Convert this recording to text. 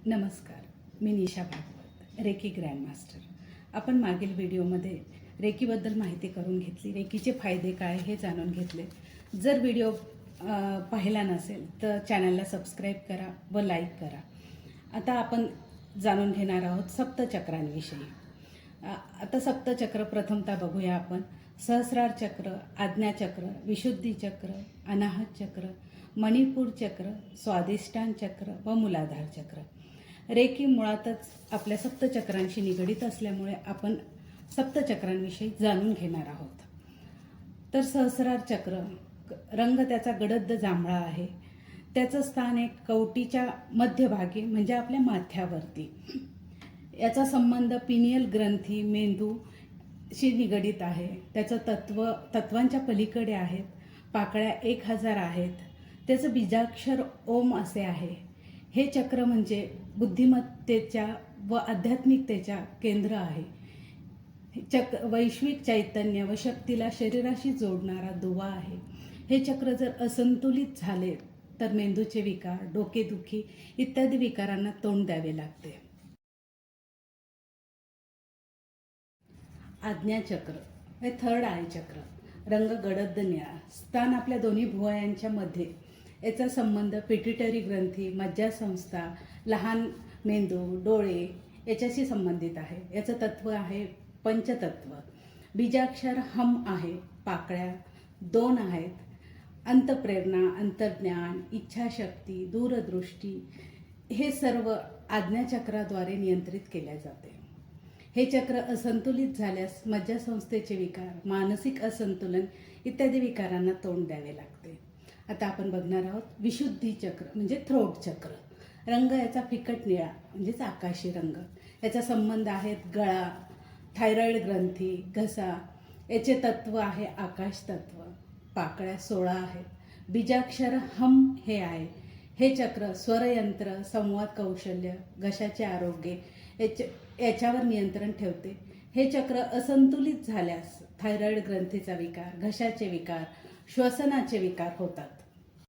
नमस्कार, मी निशा Bhagwat, reiki grandmaster. आपण मागील व्हिडिओमध्ये रेकीबद्दल माहिती करून घेतली, रेकीचे फायदे काय हे जाणून घेतले. जर व्हिडिओ पाहिला नसेल तर चॅनलला सबस्क्राईब करा व लाईक करा. आता आपण जाणून घेणार आहोत सप्तचक्रांविषयी. आता सप्तचक्र प्रथमतः बघूया आपण. सहस्रार चक्र, आज्ञाचक्र, विशुद्धी चक्र, अनाहत चक्र, मणिपूर चक्र, स्वादिष्टान चक्र व मूलाधार चक्र. रेकी मुळातच आपल्या सप्तचक्रांशी निगडीत असल्यामुळे आपण सप्तचक्रांविषयी जाणून घेणार आहोत. तर सहस्रार चक्र, रंग त्याचा गडद जांभळा आहे. त्याचं स्थान एक कवटीच्या मध्यभागी म्हणजे आपल्या माथ्यावरती. याचा संबंध पिनियल ग्रंथी मेंदूशी निगडीत आहे. त्याचं तत्वांच्या पलीकडे आहेत. पाकळ्या 1000 आहेत. त्याचं बीजाक्षर ओम असे आहे. हे चक्र म्हणजे बुद्धिमत्तेच्या व आध्यात्मिकतेच्या केंद्र आहे. वैश्विक चैतन्य व शक्तीला शरीराशी जोडणारा दुवा आहे. हे चक्र जर असंतुलित झाले तर मेंदूचे विकार, डोकेदुखी इत्यादी विकारांना तोंड द्यावे लागते. आज्ञाचक्र हे थर्ड आय चक्र, रंग गडद निळा, स्थान आपल्या दोन्ही भुवयांच्या मध्ये. याचा संबंध पिट्युटरी ग्रंथी, मज्जासंस्था, लहान मेंदू, डोळे याच्याशी संबंधित आहे. याचं तत्व आहे पंचतत्व. बीजाक्षर हम आहे. पाकळ्या 2 आहेत. अंतप्रेरणा, अंतर्ज्ञान, इच्छाशक्ती, दूरदृष्टी हे सर्व आज्ञाचक्राद्वारे नियंत्रित केले जाते. हे चक्र असंतुलित झाल्यास मज्जासंस्थेचे विकार, मानसिक असंतुलन इत्यादी विकारांना तोंड द्यावे लागते. आता आपण बघणार आहोत विशुद्धी चक्र म्हणजे थ्रोट चक्र. रंग याचा फिकट निळा म्हणजेच आकाशी रंग. याचा संबंध आहेत गळा, थायरॉइड ग्रंथी, घसा. याचे तत्व आहे आकाश तत्व. पाकळ्या 16 आहेत. बीजाक्षर हम हे आहे. हे चक्र स्वरयंत्र, संवाद कौशल्य, घशाचे आरोग्य याच्यावर नियंत्रण ठेवते. हे चक्र असंतुलित झाल्यास थायरॉइड ग्रंथीचा विकार, घशाचे विकार, श्वसनाचे विकार होतात.